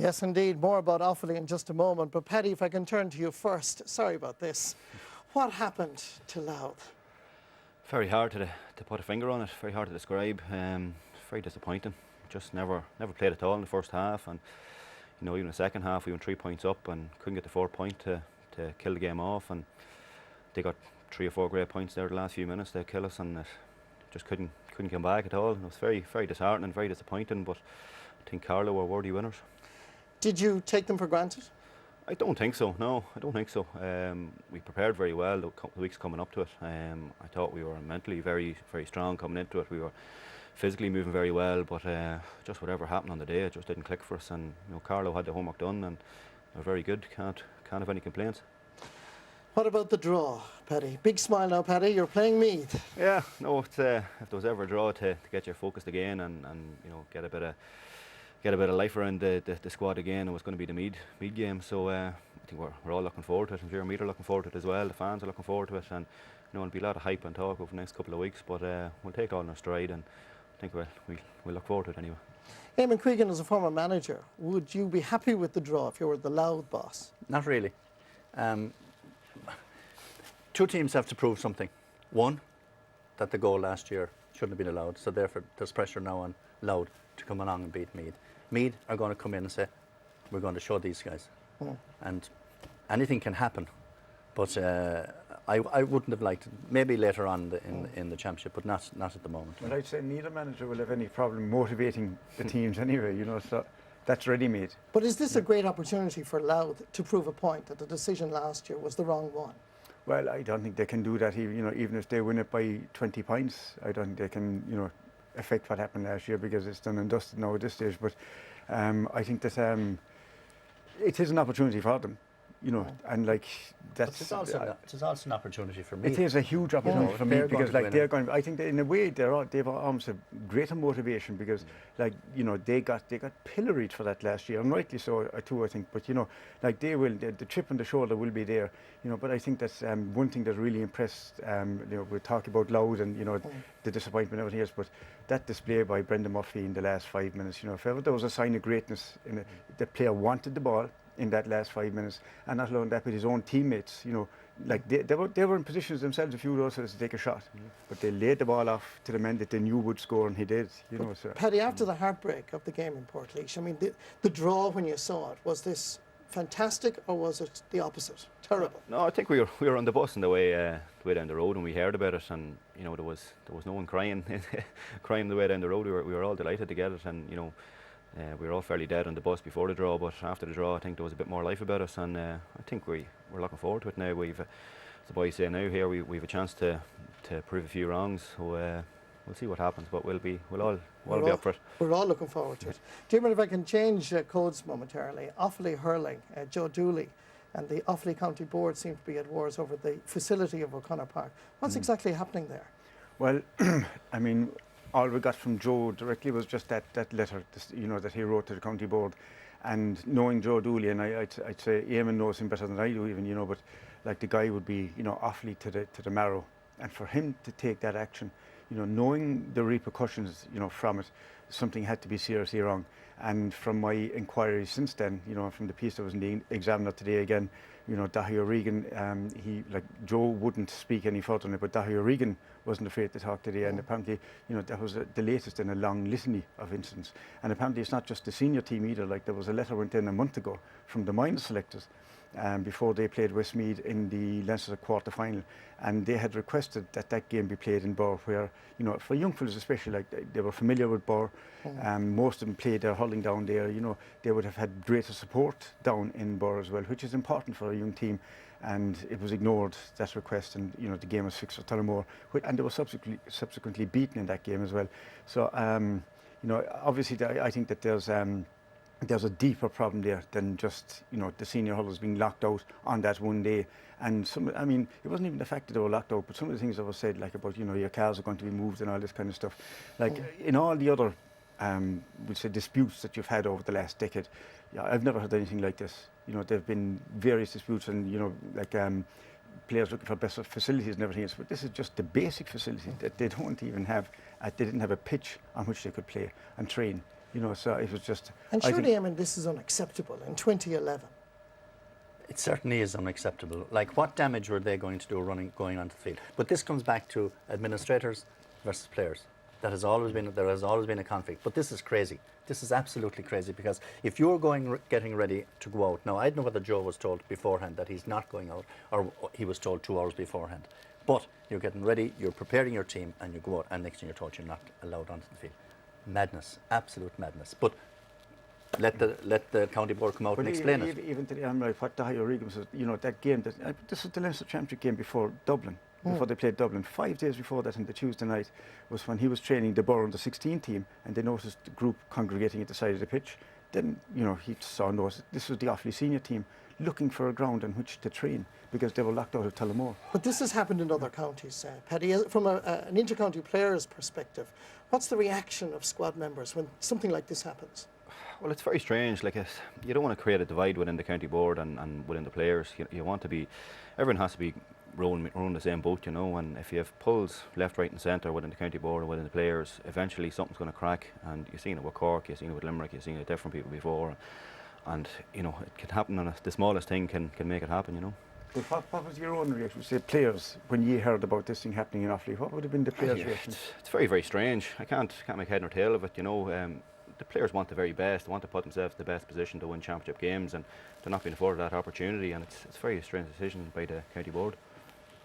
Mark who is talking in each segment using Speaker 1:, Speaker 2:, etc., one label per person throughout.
Speaker 1: Yes, indeed. More about Offaly in just a moment. But Paddy, if I can turn to you first. Sorry about this. What happened to Louth?
Speaker 2: Very hard to put a finger on it. Very hard to describe. Very disappointing. Just never played at all in the first half, and even the second half we went 3 points up and couldn't get the 4th point to kill the game off. And they got 3 or 4 great points there the last few minutes to kill us, and it just couldn't come back at all. It was very disheartening, very disappointing. But I think Carlow were worthy winners.
Speaker 1: Did you take them for granted?
Speaker 2: I don't think so. No, I don't think so. We prepared very well the weeks coming up to it. I thought we were mentally very strong coming into it. We were physically moving very well, but just whatever happened on the day, it just didn't click for us. And Carlow had the homework done, and they're very good. Can't have any complaints.
Speaker 1: What about the draw, Paddy? Big smile now, Paddy. You're playing Meath.
Speaker 2: Yeah, no. It's, if there was ever a draw to get you focused again and get a bit of life around the squad again, it was going to be the Meath game. So I think we're all looking forward to it. I'm sure Meath are looking forward to it as well. The fans are looking forward to it, and there'll be a lot of hype and talk over the next couple of weeks. But we'll take it all in our stride, and I think we'll look forward to it anyway.
Speaker 1: Eamonn, Cregan, as a former manager, would you be happy with the draw if you were the Louth boss?
Speaker 3: Not really. Two teams have to prove something. One, that the goal last year shouldn't have been allowed, so therefore there's pressure now on Louth to come along and beat Meath. Meath are going to come in and say, we're going to show these guys. And anything can happen, but I wouldn't have liked it. Maybe later on in the championship, but not at the moment.
Speaker 4: Well, I'd say neither manager will have any problem motivating the teams anyway, so that's ready-made.
Speaker 1: But is this a great opportunity for Louth to prove a point that the decision last year was the wrong one?
Speaker 4: Well, I don't think they can do that. Even if they win it by 20 points, I don't think they can, affect what happened last year, because it's done and dusted now at this stage. But I think that it is an opportunity for them, and like that's.
Speaker 3: It's also an opportunity for me.
Speaker 4: It is a huge opportunity for me, because they're going. I think that in a way they've almost a greater motivation, because they got pilloried for that last year, and rightly so too, I think. But they will, the chip on the shoulder will be there. But I think that's one thing that really impressed. We talk about Louth and the disappointment and everything else, but that display by Brendan Murphy in the last 5 minutes, if ever there was a sign of greatness, the player wanted the ball in that last 5 minutes, and not alone that, but his own teammates, they were in positions themselves a few of those to take a shot, but they laid the ball off to the man that they knew would score, and he did. So.
Speaker 1: Paddy, after the heartbreak of the game in Portlaoise, I mean, the draw when you saw it, was this fantastic, or was it the opposite? Terrible.
Speaker 2: No, I think we were on the bus on the way down the road, and we heard about it, and there was no one crying crying the way down the road. We were all delighted to get it, and we were all fairly dead on the bus before the draw, but after the draw I think there was a bit more life about us, and I think we're looking forward to it now. We've, as the boys say now here, we've a chance to prove a few wrongs, so we'll see what happens, but we'll all be up for it. We're
Speaker 1: all looking forward to it. Eamonn, if I can change codes momentarily, Offaly hurling, Joe Dooley and the Offaly County Board seem to be at wars over the facility of O'Connor Park. What's exactly happening there?
Speaker 4: Well, I mean, all we got from Joe directly was just that letter, that he wrote to the county board. And knowing Joe Dooley, and I'd say Eamonn knows him better than I do even, but like the guy would be, Offaly to the marrow. And for him to take that action, knowing the repercussions, from it, something had to be seriously wrong. And from my inquiries since then, from the piece that was in the Examiner today again, Dahi O'Regan, Joe wouldn't speak any further on it, but Dahi O'Regan wasn't afraid to talk today, and apparently, that was the latest in a long litany of incidents. And apparently it's not just the senior team either, there was a letter went in a month ago from the minor selectors, before they played Westmeath in the Leinster quarter-final, and they had requested that game be played in Burr, where, for young fellas especially, they were familiar with Burr, most of them played their hurling down there, they would have had greater support down in Burr as well, which is important for a young team, and it was ignored, that request, and the game was fixed for Tullamore, and they were subsequently beaten in that game as well. So, obviously I think that there's a deeper problem there than just the senior hurlers being locked out on that one day. And it wasn't even the fact that they were locked out, but some of the things that were said, about your cars are going to be moved and all this kind of stuff. In all the other we'll say disputes that you've had over the last decade, I've never heard anything like this. There've been various disputes, and players looking for better facilities and everything else, but this is just the basic facility that they don't even have. They didn't have a pitch on which they could play and train. You know, so it was just...
Speaker 1: And
Speaker 4: I think-
Speaker 1: surely, Eamonn, this is unacceptable in 2011.
Speaker 3: It certainly is unacceptable. Like, what damage were they going to do going onto the field? But this comes back to administrators versus players. There has always been a conflict. But this is crazy. This is absolutely crazy, because if you're getting ready to go out, now I don't know whether Joe was told beforehand that he's not going out, or he was told 2 hours beforehand. But you're getting ready, you're preparing your team, and you go out, and next thing you're told you're not allowed onto the field. Madness, absolute madness. But let the county board come out and explain it.
Speaker 4: Even today, I'm like, what the higher Regan was, you know, that game, this was the Leinster Championship game before Dublin, before they played Dublin. 5 days before that, on the Tuesday night, was when he was training the Borough under 16 team, and they noticed the group congregating at the side of the pitch. Then, you know, he saw this was the Offaly senior team looking for a ground on which to train, because they were locked out of Tullamore.
Speaker 1: But this has happened in other counties, Paddy. From an inter-county player's perspective, what's the reaction of squad members when something like this happens?
Speaker 2: Well, it's very strange. Like, you don't want to create a divide within the county board and within the players. You want to be, everyone has to be rowing the same boat, you know. And if you have pulls left, right, and centre within the county board and within the players, eventually something's going to crack. And you've seen it with Cork, you've seen it with Limerick, you've seen it with different people before. And you know, it can happen on the smallest thing can make it happen, you know.
Speaker 4: But what was your own reaction, say, players, when you heard about this thing happening in Offaly? What would have been the players' reaction?
Speaker 2: It's very, very strange. I can't make head nor tail of it, you know. The players want the very best. They want to put themselves in the best position to win championship games, and they're not being afforded that opportunity. And it's a very strange decision by the county board.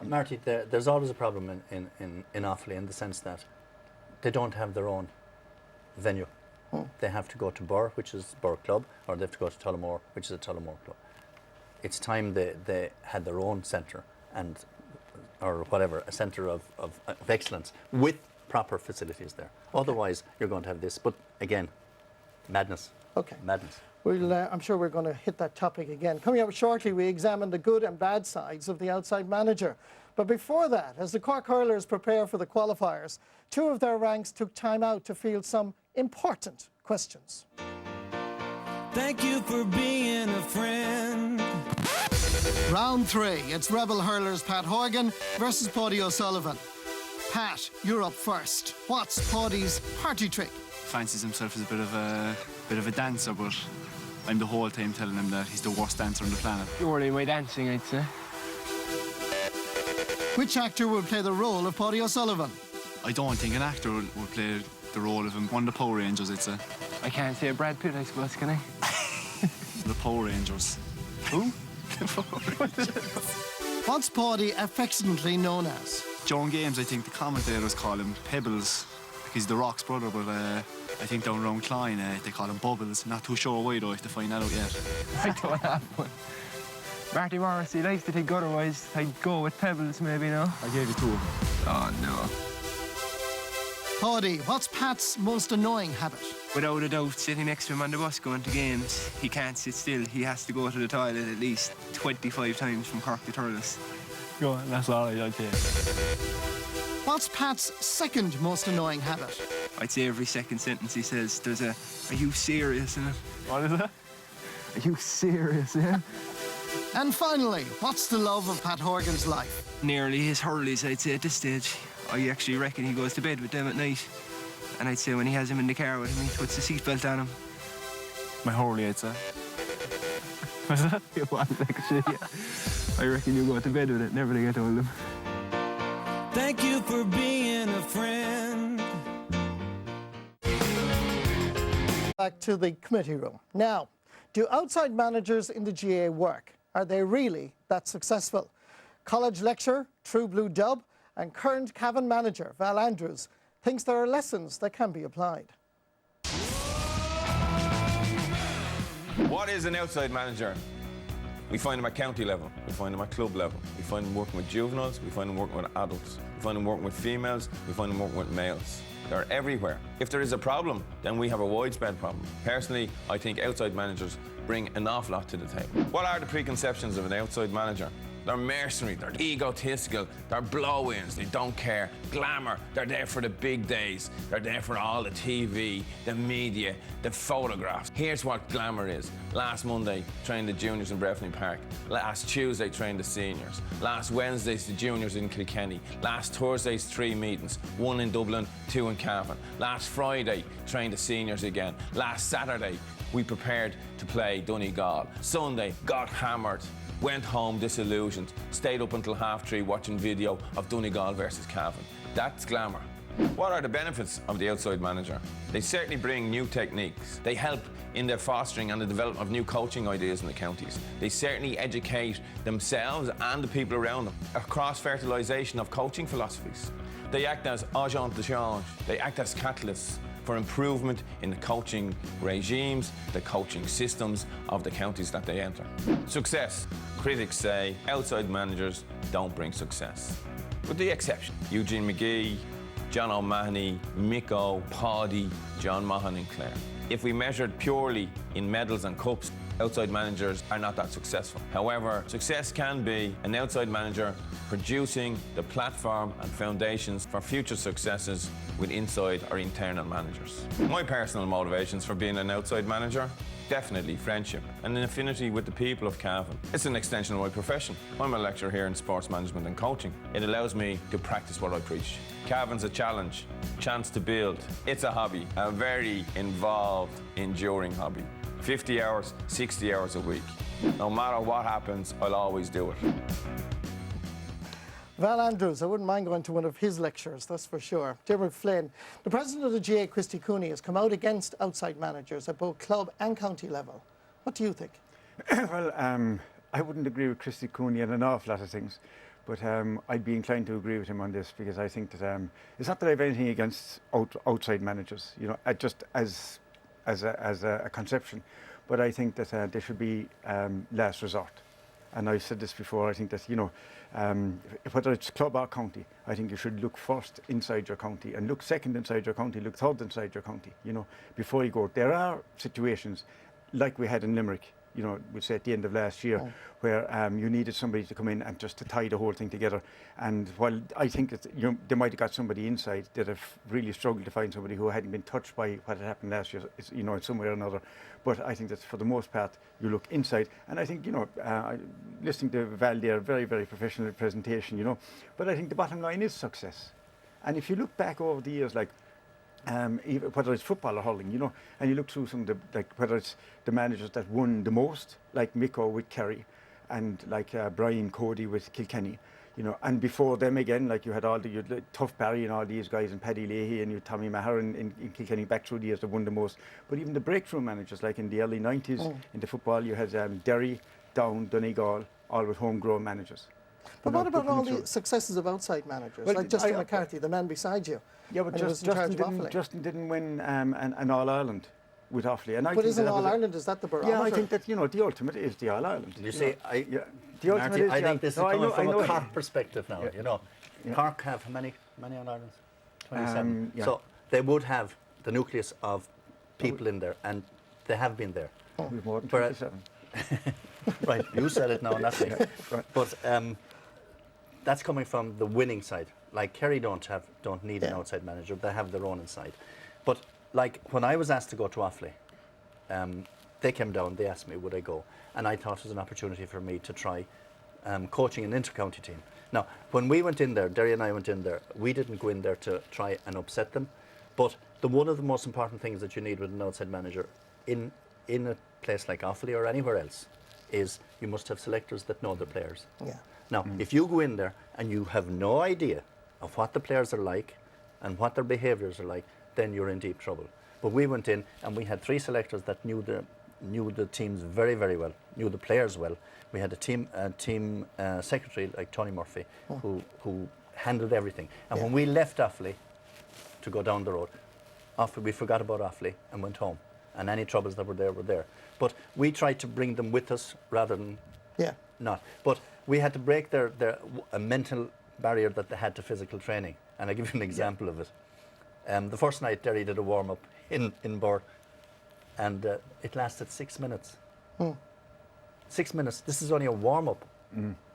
Speaker 3: Marty, there's always a problem in Offaly, in the sense that they don't have their own venue. They have to go to Burr, which is Burr Club, or they have to go to Tullamore, which is a Tullamore Club. It's time they had their own centre, or whatever, a centre of excellence with proper facilities there. Otherwise, you're going to have this. But again, madness.
Speaker 1: Okay.
Speaker 3: Madness.
Speaker 1: I'm sure we're going to hit that topic again. Coming up shortly, we examine the good and bad sides of the outside manager. But before that, as the Cork hurlers prepare for the qualifiers, 2 of their ranks took time out to field some important questions.
Speaker 5: Thank you for being a friend.
Speaker 1: Round 3, it's Rebel hurlers Pat Horgan versus Paddy O'Sullivan. Pat, you're up first. What's Paddy's party trick?
Speaker 6: Fancies himself as a bit of a dancer, but I'm the whole time telling him that he's the worst dancer on the planet.
Speaker 7: Purely my dancing, I'd say.
Speaker 1: Which actor will play the role of Paddy O'Sullivan?
Speaker 6: I don't think an actor will play the role of him. One of the Power Rangers, I'd say.
Speaker 7: I can't say Brad Pitt, I suppose, can I?
Speaker 6: The Power Rangers.
Speaker 7: Who?
Speaker 6: The Power Rangers.
Speaker 1: What's Paddy affectionately known as?
Speaker 6: During games, I think the commentators call him Pebbles. He's the Rock's brother, but I think down around Klein, they call him Bubbles. Not too sure why, though, if they find that out yet.
Speaker 7: I don't have one. Marty Morrissey likes to think otherwise. I'd go with Pebbles, maybe, no?
Speaker 6: I gave it to him.
Speaker 7: Oh, no.
Speaker 1: Paddy, what's Pat's most annoying habit?
Speaker 7: Without a doubt, sitting next to him on the bus going to games, he can't sit still. He has to go to the toilet at least 25 times from Cork to Thurles.
Speaker 6: Go on, that's all I'd say.
Speaker 1: What's Pat's second most annoying habit?
Speaker 7: I'd say every second sentence he says, there's a, "Are you serious?" in it.
Speaker 6: What is that?
Speaker 7: Are you serious, yeah?
Speaker 1: And finally, what's the love of Pat Horgan's life?
Speaker 7: Nearly his hurleys, I'd say, at this stage. I actually reckon he goes to bed with them at night. And I'd say when he has him in the car with him, he puts the seatbelt on him.
Speaker 6: My Hurley, I'd say.
Speaker 7: What's that? You want, actually, yeah. I reckon you go to bed with it, never to get hold of him.
Speaker 5: Thank you for being a friend.
Speaker 1: Back to the committee room. Now, do outside managers in the GA work? Are they really that successful? College lecturer, True Blue Dub, and current Cavan manager, Val Andrews, thinks there are lessons that can be applied.
Speaker 8: What is an outside manager? We find them at county level, we find them at club level, we find them working with juveniles, we find them working with adults, we find them working with females, we find them working with males. They're everywhere. If there is a problem, then we have a widespread problem. Personally, I think outside managers bring an awful lot to the table. What are the preconceptions of an outside manager? They're mercenary, they're egotistical, they're blow-ins, they don't care. Glamour, they're there for the big days. They're there for all the TV, the media, the photographs. Here's what glamour is. Last Monday, trained the juniors in Breffni Park. Last Tuesday, trained the seniors. Last Wednesday's the juniors in Kilkenny. Last Thursday's 3 meetings, 1 in Dublin, 2 in Cavan. Last Friday, trained the seniors again. Last Saturday, we prepared to play Donegal. Sunday, got hammered. Went home disillusioned, stayed up until 3:30 watching video of Donegal versus Cavan. That's glamour. What are the benefits of the outside manager? They certainly bring new techniques. They help in the fostering and the development of new coaching ideas in the counties. They certainly educate themselves and the people around them. A cross-fertilisation of coaching philosophies. They act as agents de change. They act as catalysts for improvement in the coaching regimes, the coaching systems of the counties that they enter. Success. Critics say outside managers don't bring success. With the exception, Eugene McGee, John O'Mahony, Micko, Paddy, John Mahan and Clare. If we measured purely in medals and cups, outside managers are not that successful. However, success can be an outside manager producing the platform and foundations for future successes with inside or internal managers. My personal motivations for being an outside manager, definitely friendship and an affinity with the people of Cavan. It's an extension of my profession. I'm a lecturer here in sports management and coaching. It allows me to practice what I preach. Cavan's a challenge, chance to build. It's a hobby, a very involved, enduring hobby. 50 hours, 60 hours a week. No matter what happens, I'll always do it.
Speaker 1: Val Andrews, I wouldn't mind going to one of his lectures, that's for sure. Dermot Flynn, the president of the GA, Christy Cooney, has come out against outside managers at both club and county level. What do you think?
Speaker 4: Well, I wouldn't agree with Christy Cooney on an awful lot of things, but I'd be inclined to agree with him on this because I think that it's not that I have anything against outside managers, you know, just as a conception, but I think that they should be last resort. And I've said this before, I think that, you know, whether it's club or county, I think you should look first inside your county and look second inside your county, look third inside your county, you know, before you go. There are situations like we had in Limerick, you know, we say at the end of last year, where you needed somebody to come in and just to tie the whole thing together. And while I think that they might have got somebody inside, that have really struggled to find somebody who hadn't been touched by what had happened last year, you know, in some way or another. But I think that for the most part, you look inside. And I think, you know, listening to Val there, very, very professional presentation, you know. But I think the bottom line is success. And if you look back over the years, like, even whether it's football or hurling, you know, and you look through some of the, like, whether it's the managers that won the most, like Micko with Kerry, and like Brian Cody with Kilkenny, you know, and before them again, like you had all the Tough Barry and all these guys, and Paddy Leahy and you Tommy Maher in Kilkenny back through the years that won the most. But even the breakthrough managers, like in the early 90s in the football, you had Derry, Down, Donegal, all with homegrown managers.
Speaker 1: But what about all the successes of outside managers, like Justin McCarthy, the man beside you?
Speaker 4: Yeah, but Justin didn't win an All-Ireland with Offaly. And
Speaker 1: but isn't All-Ireland, is that the barometer?
Speaker 4: Yeah, I think that, you know, the ultimate is the All-Ireland.
Speaker 3: You see,
Speaker 4: Marty,
Speaker 3: I think this is coming from a Cork perspective now, you know. Cork have how many All-Irelands? 27. So they would have the nucleus of people in there, and they have been there.
Speaker 4: We've more than 27.
Speaker 3: Right, you said it now, not me.
Speaker 4: Right.
Speaker 3: But that's coming from the winning side. Like Kerry don't need an outside manager; they have their own inside. But like when I was asked to go to Offaly, they came down. They asked me would I go, and I thought it was an opportunity for me to try coaching an inter-county team. Now, when we went in there, Derry and I went in there. We didn't go in there to try and upset them, but one of the most important things that you need with an outside manager in a place like Offaly or anywhere else is you must have selectors that know the players.
Speaker 1: Yeah.
Speaker 3: Now, if you go in there and you have no idea of what the players are like and what their behaviours are like, then you're in deep trouble. But we went in and we had 3 selectors that knew the teams very, very well, knew the players well. We had a team secretary like Tony Murphy who handled everything. And when we left Offaly to go down the road, we forgot about Offaly and went home. And any troubles that were there. But we tried to bring them with us rather than not. But we had to break their mental barrier that they had to physical training. And I'll give you an example of it. The first night, Derry did a warm-up in Bor, and it lasted 6 minutes. 6 minutes. This is only a warm-up.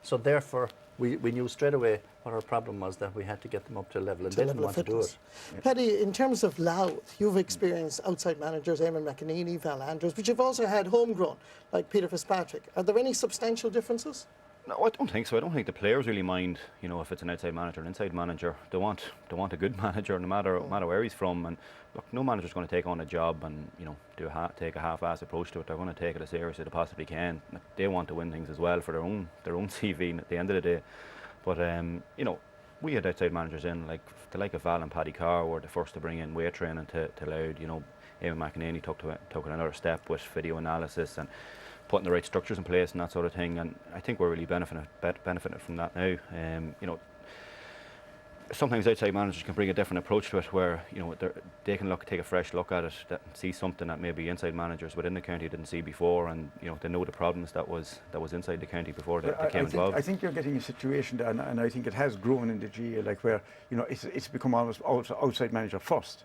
Speaker 3: So therefore, we knew straight away what our problem was, that we had to get them up to a level, and they didn't want to do it.
Speaker 1: Paddy, in terms of Louth, you've experienced outside managers, Eamonn McEnany, Val Andrews, but you've also had homegrown, like Peter Fitzpatrick. Are there any substantial differences?
Speaker 2: No, I don't think so. I don't think the players really mind, you know, if it's an outside manager or an inside manager. They want a good manager, no matter where he's from. And look, no manager's going to take on a job and, you know, take a half-assed approach to it. They're going to take it as seriously as they possibly can. They want to win things as well for their own CV at the end of the day. But you know, we had outside managers in, like the like of Val and Paddy Carr were the first to bring in weight training to Louth. You know, Eamonn McEnany took it another step with video analysis and putting the right structures in place and that sort of thing, and I think we're really benefiting from that now. You know, sometimes outside managers can bring a different approach to it, where, you know, they can take a fresh look at it, see something that maybe inside managers within the county didn't see before, and, you know, they know the problems that was inside the county before they came involved.
Speaker 4: I think you're getting a situation there, and I think it has grown in the GA, like where, you know, it's become almost outside manager first.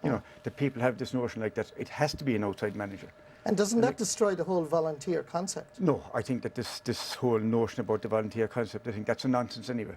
Speaker 4: You know, that people have this notion like that it has to be an outside manager.
Speaker 1: And doesn't that destroy the whole volunteer concept?
Speaker 4: No, I think that this whole notion about the volunteer concept, I think that's a nonsense anyway.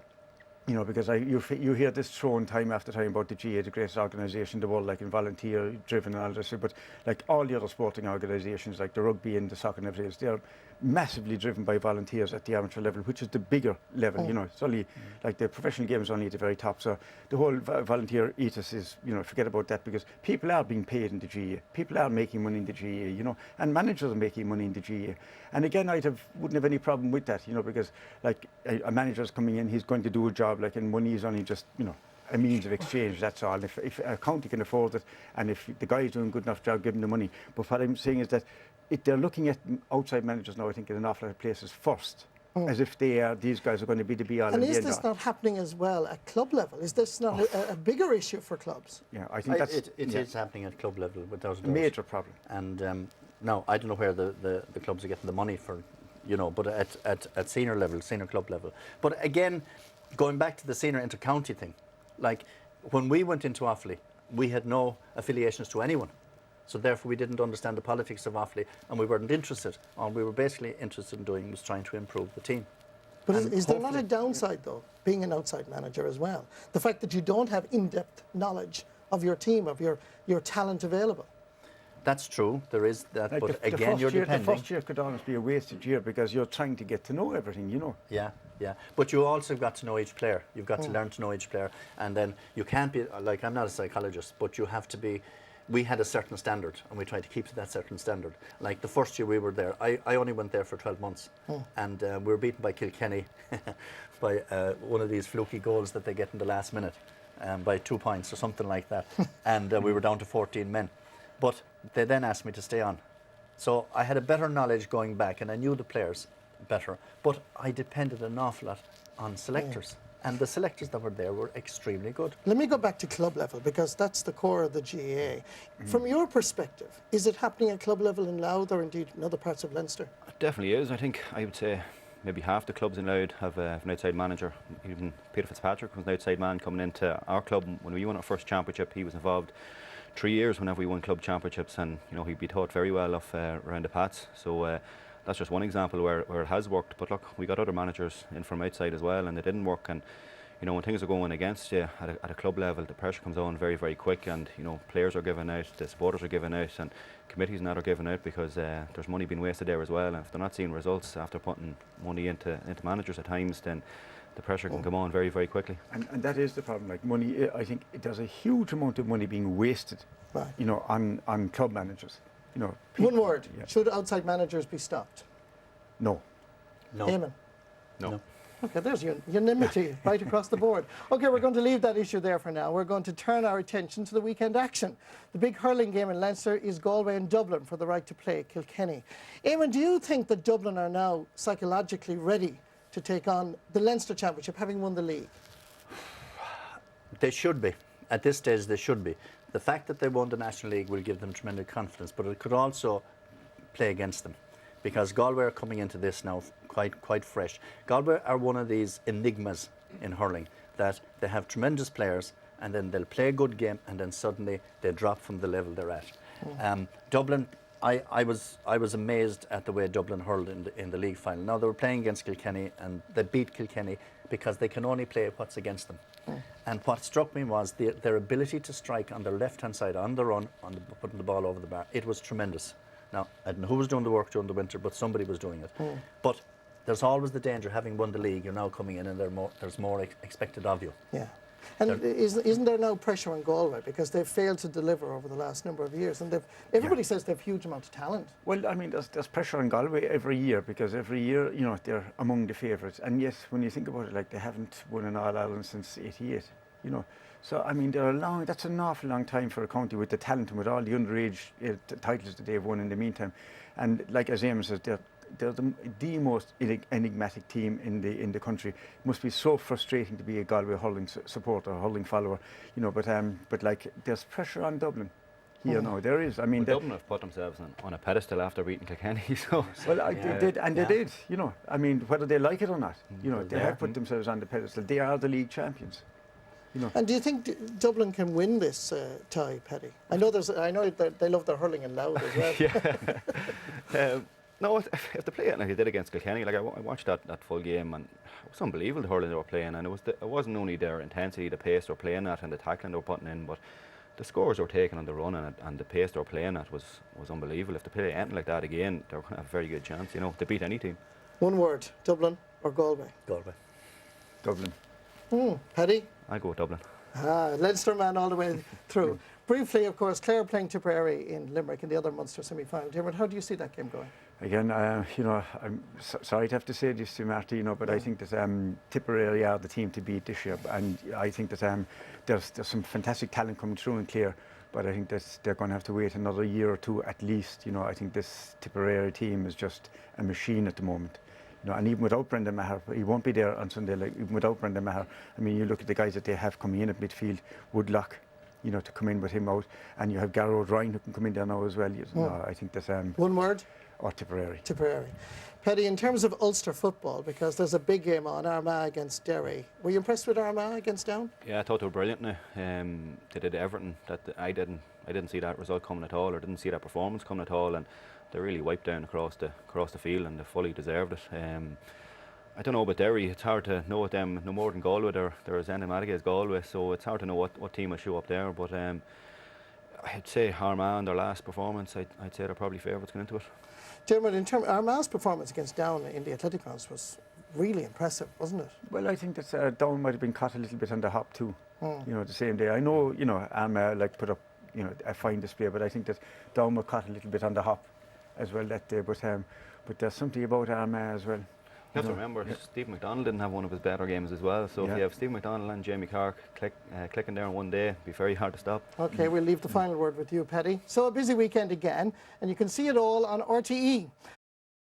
Speaker 4: You know, because you hear this thrown time after time about the GA, the greatest organisation in the world, like in volunteer driven and all this, but like all the other sporting organisations, like the rugby and the soccer and everything else, they're massively driven by volunteers at the amateur level, which is the bigger level. You know, it's only like the professional game is only at the very top. So the whole volunteer ethos is, you know, forget about that, because people are being paid in the GA, people are making money in the GA, you know, and managers are making money in the GA. And again, wouldn't have any problem with that, you know, because like a manager's coming in, he's going to do a job, like, and money is only just, you know, a means of exchange, that's all. If a county can afford it, and if the guy is doing a good enough job, give him the money. But what I'm saying is that they're looking at outside managers now, I think, in an awful lot of places first, as if these guys are going to be the be-all and the end-all.
Speaker 1: And is this not happening as well at club level? Is this not a bigger issue for clubs?
Speaker 4: Yeah, I think
Speaker 3: it is happening at club level without a doubt.
Speaker 4: Major problem.
Speaker 3: And now, I don't know where the clubs are getting the money for, you know, but at senior level, senior club level. But again, going back to the senior inter-county thing, like when we went into Offaly, we had no affiliations to anyone. So therefore we didn't understand the politics of Offaly, and we weren't interested. All we were basically interested in doing was trying to improve the team.
Speaker 1: But is there not a downside, though, being an outside manager as well? The fact that you don't have in-depth knowledge of your team, of your talent available.
Speaker 3: That's true, there is that,
Speaker 4: like
Speaker 3: but
Speaker 4: the
Speaker 3: again, you're depending.
Speaker 4: The first year could almost be a wasted year, because you're trying to get to know everything, you know.
Speaker 3: Yeah. But you also got to know each player. You've got to learn to know each player. And then you can't be, like, I'm not a psychologist, but you have to be, we had a certain standard, and we tried to keep to that certain standard. Like the first year we were there, I only went there for 12 months. And we were beaten by Kilkenny by one of these fluky goals that they get in the last minute, by 2 points or something like that. And we were down to 14 men. But they then asked me to stay on. So I had a better knowledge going back, and I knew the players better, but I depended an awful lot on selectors. And the selectors that were there were extremely good.
Speaker 1: Let me go back to club level, because that's the core of the GAA. From your perspective, is it happening at club level in Louth, or indeed in other parts of Leinster?
Speaker 2: It definitely is. I think I would say maybe half the clubs in Louth have an outside manager. Even Peter Fitzpatrick was an outside man coming into our club. When we won our first championship, he was involved 3 years whenever we won club championships, and, you know, he'd be taught very well off around the Pats. So that's just one example where it has worked. But look, we got other managers in from outside as well, and they didn't work. And, you know, when things are going against you at a club level, the pressure comes on very, very quick, and, you know, players are given out, the supporters are given out, and committees now are given out, because there's money being wasted there as well. And if they're not seeing results after putting money into managers at times, then the pressure can come on very, very quickly.
Speaker 4: And that is the problem. Like money, I think there's a huge amount of money being wasted, you know, on club managers. You know,
Speaker 1: One word, should outside managers be stopped?
Speaker 4: No.
Speaker 1: Eamonn?
Speaker 2: No.
Speaker 1: Okay, there's unanimity right across the board. Okay, we're going to leave that issue there for now. We're going to turn our attention to the weekend action. The big hurling game in Leinster is Galway and Dublin for the right to play Kilkenny. Eamonn, do you think that Dublin are now psychologically ready to take on the Leinster Championship, having won the league?
Speaker 3: They should be. At this stage, they should be. The fact that they won the National League will give them tremendous confidence, but it could also play against them, because Galway are coming into this now quite fresh. Galway are one of these enigmas in hurling, that they have tremendous players, and then they'll play a good game, and then suddenly they drop from the level they're at. Dublin, I was amazed at the way Dublin hurled in the league final. Now they were playing against Kilkenny and they beat Kilkenny because they can only play what's against them. And what struck me was their ability to strike on their left-hand side, on the run, putting the ball over the bar. It was tremendous. Now, I don't know who was doing the work during the winter, but somebody was doing it. But there's always the danger, having won the league, you're now coming in and there's more expected of you.
Speaker 1: Yeah. And isn't there now pressure on Galway because they've failed to deliver over the last number of years, and everybody says they've huge amount of talent.
Speaker 4: Well, I mean, there's pressure on Galway every year because every year, you know, they're among the favourites. And yes, when you think about it, like they haven't won an All-Ireland since '88, you know. So I mean, that's an awful long time for a county with the talent and with all the underage titles that they've won in the meantime. And like as Eamonn says, they're the most enigmatic team in the country. It must be so frustrating to be a Galway hurling supporter, hurling follower, you know. But like there's pressure on Dublin. Here now there is. I mean,
Speaker 2: Dublin have put themselves on a pedestal after beating Kilkenny. So
Speaker 4: well, they did, and they did. You know, I mean, whether they like it or not, you know, they have put themselves on the pedestal. They are the league champions. You know. And
Speaker 1: do you think Dublin can win this tie, Paddy? I know that they love their hurling and loud as well.
Speaker 2: Yeah. No, if they play it like they did against Kilkenny, like I watched that full game, and it was unbelievable the hurling they were playing, and it wasn't only their intensity, the pace they were playing at, and the tackling they were putting in, but the scores they were taking on the run and the pace they were playing at was unbelievable. If they play anything like that again, they're going to have a very good chance, you know, to beat any team.
Speaker 1: One word: Dublin or Galway?
Speaker 3: Galway.
Speaker 4: Dublin.
Speaker 1: Paddy?
Speaker 2: I'll go with Dublin.
Speaker 1: Leinster man all the way through. Briefly, of course, Clare playing Tipperary in Limerick in the other Munster semi-final. Dermot, how do you see that game going?
Speaker 4: Again, you know, I'm sorry to have to say this to Marty, you know, but I think that Tipperary are the team to beat this year, and I think that there's some fantastic talent coming through in Clare, but I think that they're going to have to wait another year or two at least. You know, I think this Tipperary team is just a machine at the moment. You know, and even without Brendan Maher, he won't be there on Sunday. Like, even without Brendan Maher, I mean, you look at the guys that they have coming in at midfield, Woodlock, you know, to come in with him out, and you have Garrow O'Brien who can come in there now as well. No, I think that's
Speaker 1: one word.
Speaker 4: Or Tipperary.
Speaker 1: Tipperary. Paddy, in terms of Ulster football, because there's a big game on, Armagh against Derry. Were you impressed with Armagh against Down?
Speaker 2: Yeah, I thought they were brilliant now. They did everything that I didn't. I didn't see that result coming at all, or didn't see that performance coming at all, and they really wiped down across the field, and they fully deserved it. I don't know about Derry. It's hard to know with them no more than Galway. They're as enigmatic as Galway, so it's hard to know what team will show up there. But I'd say Armagh in their last performance, I'd say they're probably favourites going into it.
Speaker 1: Dermot, in terms Armagh's performance against Down in the Athletic Grounds was really impressive, wasn't it?
Speaker 4: Well, I think that Down might have been caught a little bit on the hop too. You know, the same day. I know, you know, Armagh like put up, you know, a fine display, but I think that Down were caught a little bit on the hop as well that day. But there's something about Armagh as well.
Speaker 2: You have to remember, Steve McDonald didn't have one of his better games as well. So if you have Steve McDonald and Jamie Clark clicking there in one day, it'd be very hard to stop.
Speaker 1: Okay, we'll leave the final word with you, Paddy. So a busy weekend again, and you can see it all on RTE.